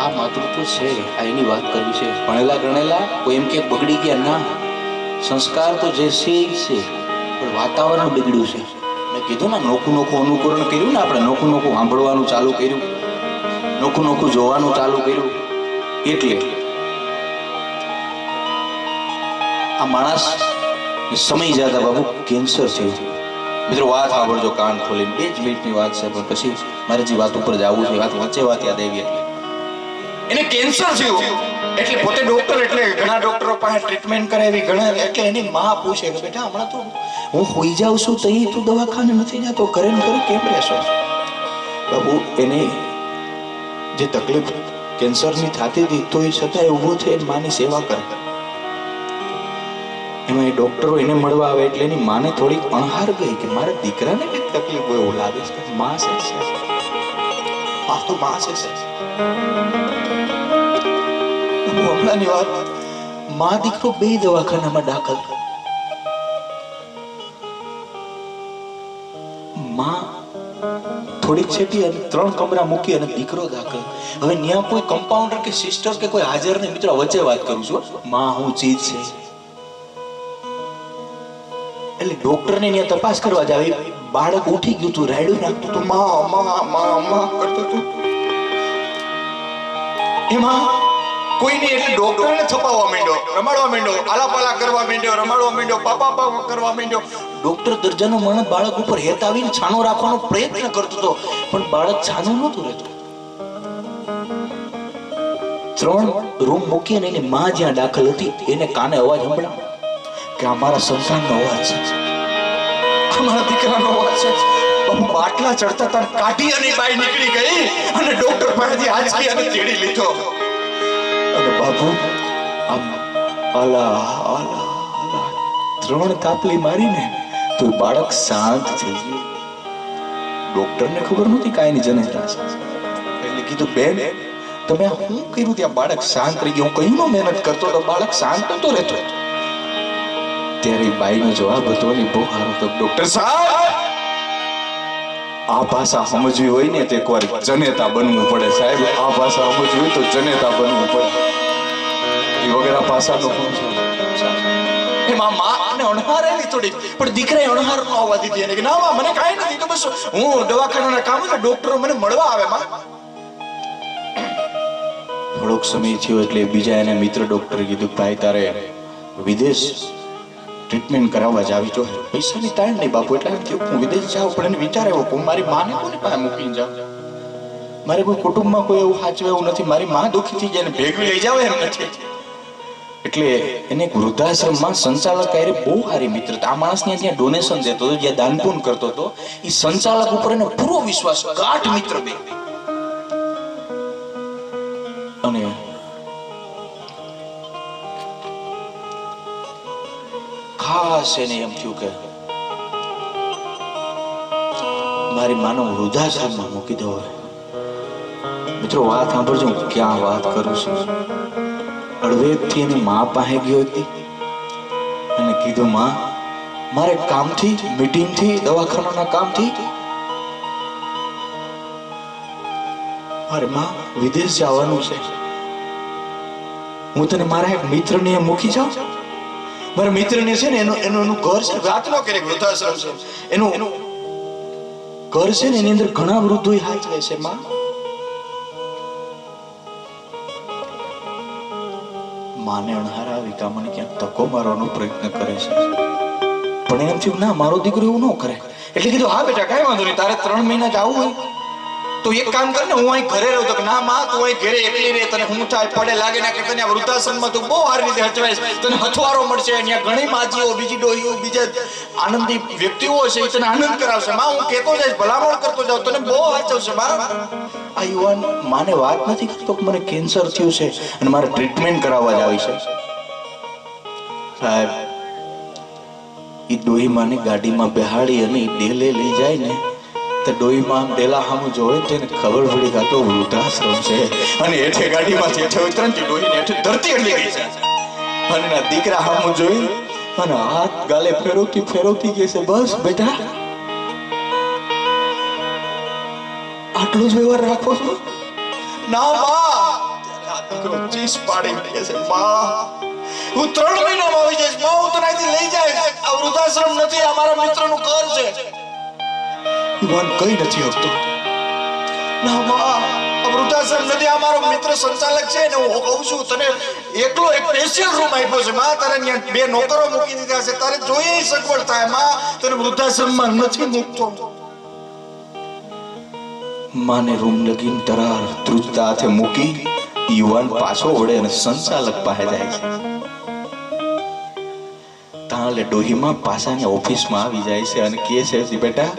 આ માતૃત્વ છે, આ એની વાત કરવી છે. ભણેલા ગણેલા કોઈ એમ કે બગડી ગયા ના, સંસ્કાર તો જે છે એ છે, પણ વાતાવરણ બગડ્યું છે. મેં કીધું ને, નોખું નોખું અનુકરણ કર્યું ને, આપણે નોખું નોખું સાંભળવાનું ચાલુ કર્યું, નોખું નોખું જોવાનું ચાલુ કર્યું, એટલે આ માણસ સમય જતા બાબુ કેન્સર થયું. મિત્રો વાત સાંભળજો કાન ખોલીને, 2 જ મિનિટની વાત છે, પણ પછી મારે જે વાત ઉપર જવું છે, વાત વચ્ચે વાત યાદ આવી. એને કેન્સર થયું એટલે પોતે ડોક્ટર, એટલે ઘણા ડોક્ટરો પાસે ટ્રીટમેન્ટ કરાવી, ઘણા, એટલે એની માં પૂછે કે બેટા હમણાં તો હું હોઈ જાઉં છું તો તું દવાખાને નથી જતો, ઘરે ને ઘરે કેમ રહેશો? બાબુ એને જે તકલીફ કેન્સરની થતી હતી તો એ છતાંય ઊભો થઈને માની સેવા કરે. એમાં એ ડોક્ટરો એને મળવા આવે એટલે એની માને થોડીક અણહાર ગઈ કે મારા દીકરાને કઈ તકલીફ હોય એવું લાગે છે. માં છે, આ તો માં છે. હમણાંની વાત, માં દીકરો 2 દવાખાનામાં દાખલ. માં થોડીક છેટી અને 3 કમરા મૂકી અને દીકરો દાખલ. હવે ત્યાં કોઈ કમ્પાઉન્ડર કે સિસ્ટર કે કોઈ હાજર નહીં. મિત્રો વચ્ચે વાત કરું છું, માં હું ચીજ છે. એટલે ડોક્ટર ને ત્યાં તપાસ કરવા જાવ, બાળક ઉઠી ગયું તું, રાયડું નાખતું તું, માં માં માં માં કરતું તું. એમાં કોઈ નહીં, એટલે ડોક્ટરને છપાવવા માંડ્યો, રમાડવા માંડ્યો, આલાપાલા કરવા માંડ્યો, રમાડવા માંડ્યો, પાપા પાપા કરવા માંડ્યો. ડોક્ટર દર્જાનો માણસ બાળક ઉપર હેતાવીને છાનો રાખવાનો પ્રયત્ન કરતો હતો, પણ બાળક છાનું નહોતું રહેતું. 3 રૂમ મૂકી અને એની માં જ્યાં દાખલ હતી એને કાને અવાજ સંભળાવ્યો કે અમારા સંતાનનો અવાજ છે, અમારા દીકરાનો અવાજ છે. બાટલા ચડતા હતા, કાઢી અને બાઈ નીકળી ગઈ અને ડોક્ટર પાસેથી આંચકી અને તેડી લીધો. અને બાબુ આમ અલા અલા અલા 3 તાપલી મારીને તો બાળક શાંત થઈ ગયું. ડોક્ટરને ખબર નહોતી કાંઈની જનેતા છે, એટલે કીધું બેન તમે શું કર્યું ત્યાં? બાળક શાંત રહી ગયું. હું કઈ મહેનત કરતો તો બાળક શાંત નતો રહેતો. ત્યારે બાઈનો જવાબ હતો ને બહુ સારો હતો, ડોક્ટર સાહેબ આ ભાષા સમજવી હોય ને તો એકવાર જનેતા બનવું પડે સાહેબ. આ ભાષા સમજવી હોય તો જનેતા બનવું પડે. એ વગર આ ભાષાનો શું છે? એમાં માને અણહાર આવી થોડી, પણ દીકરાએ અણહાર ન આવવા દીધી. એને કે ના માં મને કાંઈ નથી, તો બસ હું દવાખાનાના કામ એટલે ડોક્ટરો મને મળવા આવે. માં થોડોક સમય થયો એટલે બીજા એને મિત્ર ડોક્ટરે કીધું ભાઈ તારે વિદેશ ટ્રીટમેન્ટ કરાવવા જાવી જોઈએ. પૈસાની તાણ નહીં બાપુ, એટલે એમ થયું હું વિદેશ જાઉં, પણ એને વિચાર આવ્યો કે મારી માને કોની પાસે મૂકીને જાઉં? મારે કોઈ કુટુંબમાં કોઈ એવું સાચવે એવું નથી, મારી માં દુઃખી થઈ જાય ને ભેગવી લઈ જાવ એમ નથી. એટલે એને એક વૃદ્ધાશ્રમમાં સંચાલક આરે બહુ સારી મિત્રતા. આ માણસને ત્યાં ડોનેશન દેતો હતો, જ્યાં દાનપુન કરતો હતો, એ સંચાલક ઉપર એનો પૂરો વિશ્વાસ, ગાઢ મિત્ર બે. અને ખાસ એને એમ થયું કે મારી માનો વૃદ્ધાશ્રમમાં મૂકી દો. મિત્રો વાત સાંભળજો, હું ક્યાં વાત કરું છું. અડવેકથી એની મા પાસે ગયો હતી અને કીધું માં મારે કામથી, મીટિંગથી, દવાખાનાના કામથી મારે માં વિદેશ જવાનું છે. હું તને મારા એક મિત્રને મૂકી જાઉં. મારા મિત્રને છે ને એનું ઘર છે, વાત ન કરે, વૃદ્ધાશ્રમ છે, એનું ઘર છે ને એની અંદર ઘણા વૃદ્ધો હાથ લે છે. માં માને અણહારા આવી કા મને ક્યાંક ધક્કો મારવાનો પ્રયત્ન કરે છે, પણ એમ થયું ના મારો દીકરો એવું ન કરે. એટલે કીધું હા બેટા કાંઈ વાંધો નહીં, તારે 3 મહિના જ આવવું હોય તો એક કામ કર ને, હું અહીં ઘરે રહું. તો ના માં તું અહીં ઘરે એકલી રહે, તને હું થાય પડે લાગે ના કે તને વૃદ્ધાશ્રમમાં તું બહુ સારી રીતે હચવાઈશ, તને હથવારો મળશે, અહીંયા ઘણી માજીઓ, બીજી ડોહીઓ, બીજા આનંદી વ્યક્તિઓ છે, એ તને આનંદ કરાવશે. માં હું કહેતો જઈશ, ભલામણ કરતો જાઉં, તને બહુ સાચવશે. માં આ યુવાન માને વાત નથી કરતો કે મને કેન્સર થયું છે અને મારે ટ્રીટમેન્ટ કરાવવા જ આવી છે. સાહેબ એ ડોહી માને ગાડીમાં બેહાડી અને ડેલે લઈ જાય ને તો ડોહીમાં ડેલા સામું જોવે તો એને ખબર પડી કે તો વૃદ્ધાશ્રમ છે. અને હેઠે ગાડીમાંથી હેઠે ઉતરતી ડોહીને હેઠે ધરતી અડી ગઈ છે. અને ના દીકરા સામું જોઈ અને હાથ ગાલે ફેરવતી ફેરવતી કહે છે બસ બેટા આટલું જ વ્યવહાર રાખો છો? ના બા દીકરો ચીસ પાડી કે છે, માં હું 3 મહિનામાં આવી જઈશ, માં હું તને અહીંથી લઈ જઈશ, આ વૃદ્ધાશ્રમ નથી, આ મારા મિત્રનું ઘર છે. યુવાન કઈ નથી હકતો. ના માં, આ વૃદ્ધાશ્રમ નથી, આ મારો મિત્ર સંચાલક છે ને હું કહું છું તને એકલો એક સ્પેશિયલ રૂમ આપ્યો છે માં, તારે ત્યાં 2 નોકરો મૂકી દીધા છે, તારે જોઈએ સગવડ થાય માં, તને વૃદ્ધાશ્રમમાં નથી મૂકતો. માને રૂમ લગીન તરાર ધ્રુજતા હાથે મૂકી યુવાન પાછો વળે અને સંચાલક પાસે જાય છે. તાલે ડોહીમાં પાછાની ઓફિસમાં આવી જાય છે અને કહે છે, બેટા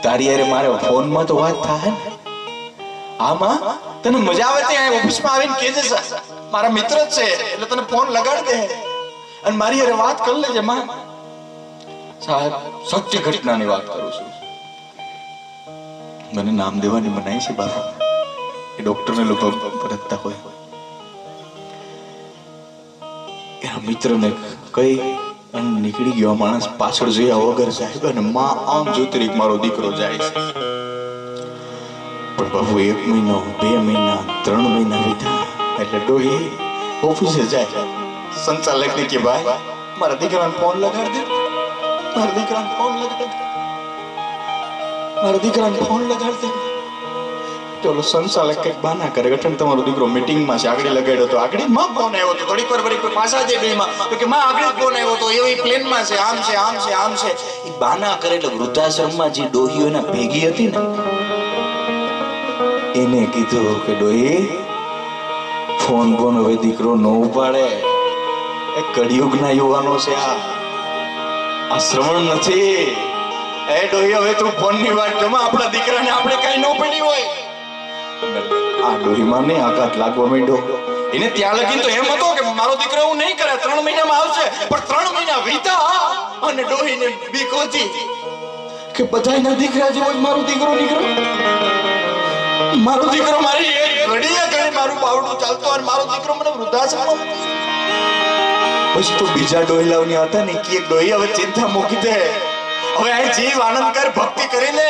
તારી યારે મારે ફોનમાં તો વાત થાય ને, આમાં તને મજા આવે ત્યાં ઓફિસમાં આવીને કહેજે મારા મિત્ર જ છે એટલે તને ફોન લગાડ દે અને મારી યારે વાત કરી લેજે માં. સાહેબ સત્ય ઘટનાની વાત કરું છું. મને નામ દેવાની મનાઈ છે બાપા, એ ડોક્ટરને લોકો પરતતા હોય. એના મિત્રને કઈ અને નીકળી ગયો માણસ પાછળ જોયા વગર સાહેબ, અને માં આમ જોતરી મારો દીકરો જાય છે. પણ બાપુ 1 મહિનો 2 મહિના 3 મહિના વીત્યા એટલે ડોહી ઓફિસે જાય. સંચાલકને કે ભાઈ મારા દીકરાને ફોન લગાડ દે, મારા દીકરાને ફોન લગાડ દે, મારા દીકરાને ફોન લગાડ દે. ચલો સંચાલક કઈક બહાના કરે, ગઠન તમારો દીકરો મીટિંગમાં છે, આગળ લગાડ્યો તો આગળ માં ફોન આવ્યો તો, થોડીક વાર વળી પાછા જઈ બેમાં તો કે માં આગળ ફોન આવ્યો તો, એવી પ્લેનમાં છે, આમ છે આમ છે આમ છે. એ બહાના કરે એટલે વૃદ્ધાશ્રમમાં જે ડોહીઓ એના ભેગી હતી ને એને કીધું કે ડોહી ફોન હવે દીકરો ન ઉપાડે, એ કળિયુગના યુવાનો છે, આ શ્રવણ નથી. એ ડોહી હવે તું ફોનની વાત જમા, આપણા દીકરાને આપણે કઈ ન પડી હોય. આ ડોહીમાં ને આઘાત લાગવા માંડ્યો. એને ત્યાં લગીને તો એમ હતો કે મારો દીકરો એવું નહીં કરે, 3 મહિનામાં આવશે, પણ 3 મહિના વીતા અને ડોહીને બીક હતી કે બધાયના દીકરા જેવો જ મારો દીકરો નીકળ્યો. મારો દીકરો મારી એક ઘડીએ ઘડી મારું બાવડું ચાલતો અને મારો દીકરો મને વૃદ્ધાશ્રમમાં. પછી તો બીજા ડોહીલાઓની હતા ને કે ડોહી હવે ચિંતા મૂકી દે, હવે આ જીવ આનંદ કર, ભક્તિ કરી લે,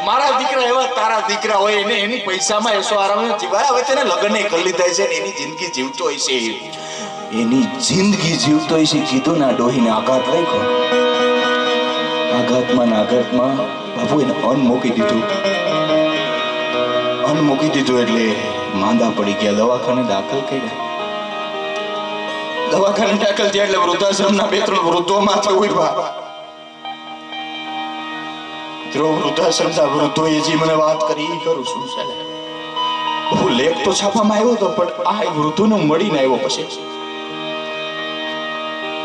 મારા દીકરા એવા તારા દીકરા હોય એને એની પૈસામાં એસો આરામ જીવાય. હવે તેને લગ્ન કરી લીધા છે ને એની જિંદગી જીવતો હોય છે, એની જિંદગી જીવતો હોય છે. કીધું ના ડોહીને આઘાત લાગ્યો, આઘાતમાં ને આઘાતમાં બાપુ એને અન્ન મૂકી દીધું. અન્ન મૂકી દીધું એટલે માંદા પડી ગયા, દવાખાને દાખલ કર્યા. દવાખાને દાખલ થયા એટલે વૃદ્ધાશ્રમના 2-3 વૃદ્ધો માથે ઉભા. વૃદ્ધાશ્રમના વૃદ્ધોએ જે મને વાત કરી કરું છું ચાલે. હું લેખ તો છાપામાં આવ્યો હતો પણ આ વૃદ્ધોને મળીને આવ્યો. પછી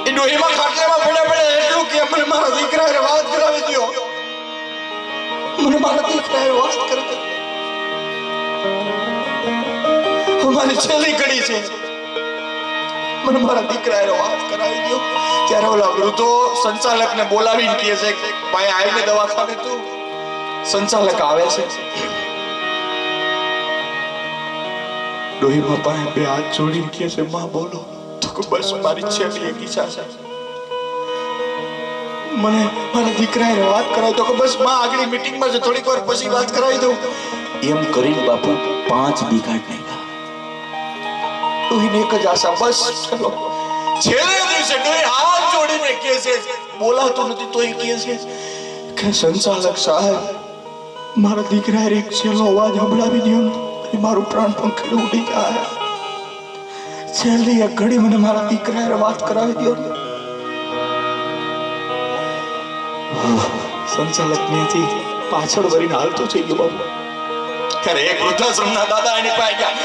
એ ડોહીમાં ખાટલામાં પડ્યા એટલું કે મને મારા દીકરાએ વાત કરાવી દો, મને મારા દીકરાએ વાત કરી દો, અમારી છેલ્લી ઘડી છે, મને મારા દીકરાએ વાત કરાવી દો. ત્યારે ઓલા વૃદ્ધો સંચાલકને બોલાવીને કહે છે કે ભાઈ આવીને દવાખાને તું. સંચાલક આવે છે, ડોહીમાં પાસે 2 હાથ જોડીને કહે છે માં બોલો. તો બસ મારી છેલ્લી એક ઈચ્છા છે, મને મારા દીકરાએ વાત કરાવી દો. બસ માં આગળ મીટિંગમાં છે, થોડીક વાર પછી વાત કરાવી દઉં. એમ કરીને બાપુ 5 દી કાઢ નાખ્યા. ડોહીને એક જ આશા, બસ ચલો. છેલ્લે દિવસે ડોહી હાથ જોડીને કહે છે, બોલાતો નથી તો એ કહે છે કે સંચાલક સાહેબ મારા દીકરાએ એક છેલ્લો અવાજ સંભળાવી દો ને મારું પ્રાણ પંખી ઉડી જાય. છેલ્લી એક ઘડી મને મારા દીકરાએ વાત કરાવી દો. સંચાલક ત્યાંથી પાછળ વળીને હાલતો થઈ ગયો બાબુ. ત્યારે એક વૃદ્ધાશ્રમના દાદા એની પાસે ગયા,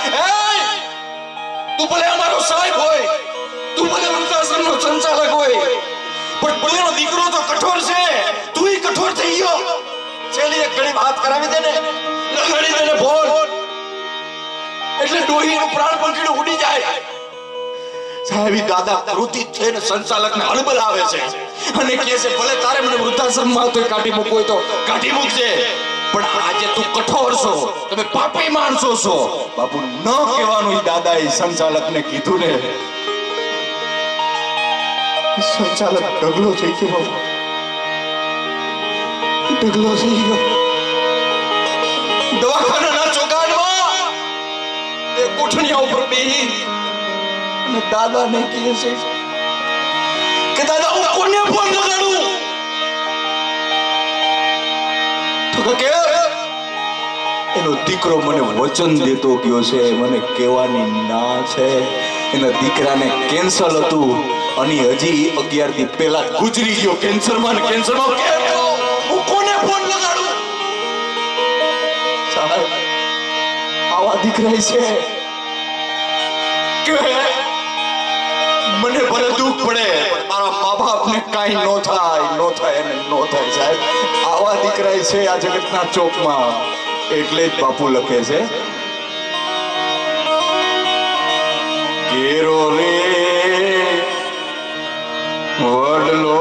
તું ભલે અમારો સાહેબ હોય, તું ભલે વૃદ્ધાશ્રમનો સંચાલક હોય, પણ પેલો દીકરો તો કઠોર છે, તું કઠોર થઈ ગયો. છેલ્લી એક ઘડી વાત કરાવી દે ને, લગાડી દે ને ફોન, એટલે ડોહીનું પ્રાણ પંખીડું ઉડી જાય. સાહેબ દાદા ક્રોધિત થઈને સંચાલકને હળબલાવે છે અને કહે છે ભલે તારે મને વૃદ્ધાશ્રમમાં તો કાઢી મૂકવો હોય તો કાઢી મૂકજે, પણ આજે તું કઠોર છો, તમે પાપી માણસો છો. બાપુ ન કહેવાનું દાદાએ સંચાલકને કીધું ને, સંચાલક ઢગલો થઈ ગયો બાપુ, ઢગલો થઈ ગયો. દવાખાનાના ચોગાનમાં કોઠણિયા ઉપર બેહી અને દાદાને કહે છે કે દાદા હું કોને ફોન લગાડું? તો કે એનો દીકરો મને વચન દેતો ગયો છે, મને કહેવાની ના છે. એના દીકરાને કેન્સર હતું અને હજી 11 દી પહેલા ગુજરી ગયો કેન્સરમાં. હું કોને ફોન લગાડું? સાહેબ આવા દીકરા છે કે મને ભલે દુઃખ પડે મારા મા બાપને કાંઈ નો થાય એને નો થાય. સાહેબ આવા દીકરા છે આ જગતના ચોકમાં. એટલે જ બાપુ લખે છે કેરો રે વડલો